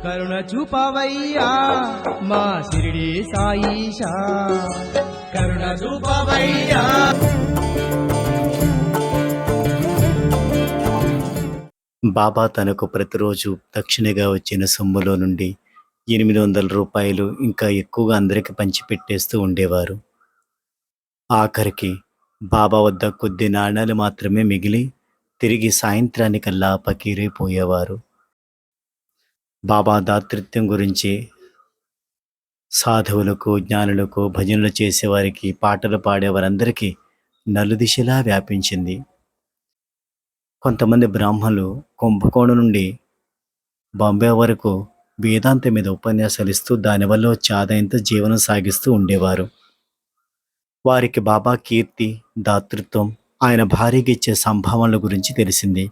కరుణ చూపవయ్యా మా షిరిడి సాయిషా, కరుణ చూపవయ్యా. బాబా తనకు ప్రతిరోజు దక్షిణగా వచ్చిన సొమ్ములో నుండి 800 రూపాయలు ఇంకా ఎక్కువగా అందరికి పంచిపెట్టేస్తూ ఉండేవారు. ఆఖరికి బాబా వద్ద కొద్ది నాణాలు మాత్రమే మిగిలి తిరిగి సాయంత్రానికల్లా పకీరైపోయేవారు. బాబా దాతృత్వం గురించి సాధువులకు, జ్ఞానులకు, భజనలు చేసేవారికి, పాటలు పాడేవారందరికీ నలుదిశలా వ్యాపించింది. కొంతమంది బ్రాహ్మణులు కుంభకోణం నుండి బాంబే వరకు వేదాంతం మీద ఉపన్యాసాలు ఇస్తూ దానివల్ల వచ్చే ఆదాయంతో జీవనం సాగిస్తూ ఉండేవారు. వారికి బాబా కీర్తి, దాతృత్వం, ఆయన భార్యకి ఇచ్చే సంభావనల గురించి తెలిసింది.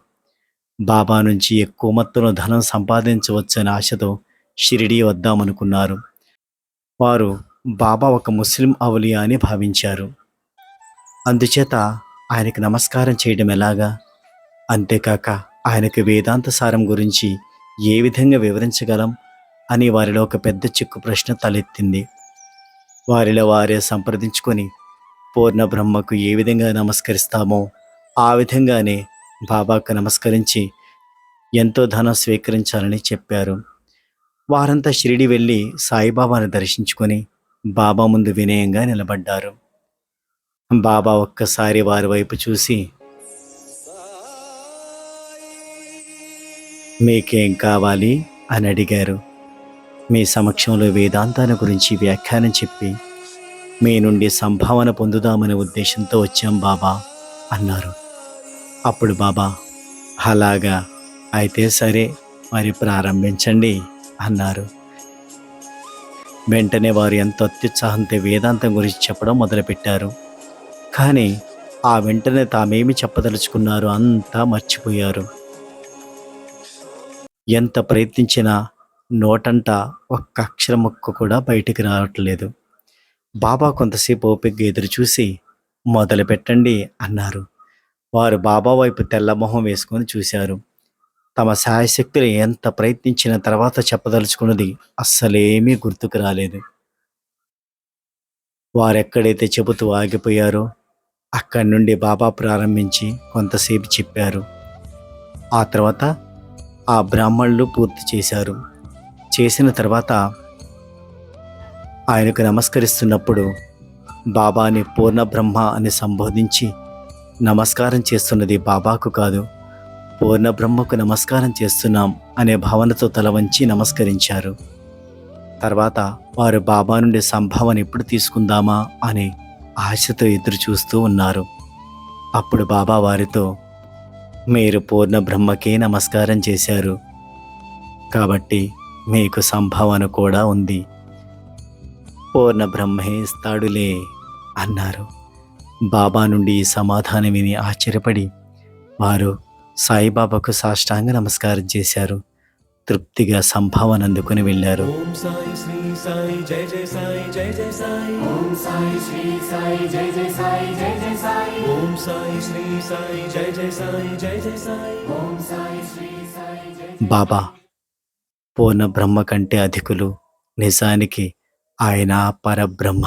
బాబా నుంచి ఎక్కువ మొత్తంలో ధనం సంపాదించవచ్చనే ఆశతో షిరిడీ వద్దామనుకున్నారు. వారు బాబా ఒక ముస్లిం ఔలియా అని భావించారు. అందుచేత ఆయనకి నమస్కారం చేయడం ఎలాగా, అంతేకాక ఆయనకు వేదాంత సారం గురించి ఏ విధంగా వివరించగలం అని వారిలో ఒక పెద్ద చిక్కు ప్రశ్న తలెత్తింది. వారిలో వారే సంప్రదించుకొని పూర్ణ బ్రహ్మకు ఏ విధంగా నమస్కరిస్తామో ఆ విధంగానే బాబాకు నమస్కరించి ఎంతో ధనం స్వీకరించాలని చెప్పారు. వారంతా షిరిడి వెళ్ళి సాయిబాబాను దర్శించుకొని బాబా ముందు వినయంగా నిలబడ్డారు. బాబా ఒక్కసారి వారి వైపు చూసి, మీకేం కావాలి అని అడిగారు. మీ సమక్షంలో వేదాంతాన్ని గురించి వ్యాఖ్యానం చెప్పి మీ నుండి సంభావన పొందుదామనే ఉద్దేశంతో వచ్చాం బాబా అన్నారు. అప్పుడు బాబా, అలాగా, అయితే సరే, మరి ప్రారంభించండి అన్నారు. వెంటనే వారు ఎంతో అత్యుత్సాహంతో వేదాంతం గురించి చెప్పడం మొదలుపెట్టారు. కానీ ఆ వెంటనే తామేమి చెప్పదలుచుకున్నారో అంతా మర్చిపోయారు. ఎంత ప్రయత్నించినా నోటంట ఒక్క అక్షరం ముక్క కూడా బయటికి రావట్లేదు. బాబా కొంతసేపు ఓపికగా ఎదురు చూసి, మొదలు పెట్టండి అన్నారు. వారు బాబా వైపు తెల్లమొహం వేసుకొని చూశారు. తమ శాయశక్తులు ఎంత ప్రయత్నించిన తర్వాత చెప్పదలుచుకున్నది అస్సలేమీ గుర్తుకు రాలేదు. వారెక్కడైతే చెబుతూ ఆగిపోయారో అక్కడి నుండి బాబా ప్రారంభించి కొంతసేపు చెప్పారు. ఆ తర్వాత ఆ బ్రాహ్మణులు పూర్తి చేశారు. చేసిన తర్వాత ఆయనకు నమస్కరిస్తున్నప్పుడు బాబాని పూర్ణ బ్రహ్మ అని సంబోధించి, నమస్కారం చేస్తున్నది బాబాకు కాదు, పూర్ణ బ్రహ్మకు నమస్కారం చేస్తున్నాం అనే భావనతో తల వంచి నమస్కరించారు. తర్వాత వారు బాబా నుండి సంభావన ఎప్పుడు తీసుకుందామా అని ఆశతో ఎదురు చూస్తూ ఉన్నారు. అప్పుడు బాబా వారితో, మీరు పూర్ణ బ్రహ్మకే నమస్కారం చేశారు కాబట్టి మీకు సంభావన కూడా ఉంది, పూర్ణ బ్రహ్మే ఇస్తాడులే అన్నారు. బాబా నుండి ఈ సమాధానం విని ఆశ్చర్యపడి వారు సాయిబాబాకు సాష్టాంగ నమస్కారం చేశారు. తృప్తిగా సంభావన అందుకుని వెళ్ళారు. ఓం సాయి శ్రీ సాయి జయ జయ సాయి జయ జయ సాయి. ఓం సాయి శ్రీ సాయి జయ జయ సాయి జయ జయ సాయి. ఓం సాయి శ్రీ సాయి జయ జయ సాయి జయ జయ సాయి. ఓం సాయి శ్రీ సాయి జయ. బాబా పూర్ణ బ్రహ్మ కంటే అధికులు. నిజానికి ఆయన పరబ్రహ్మ.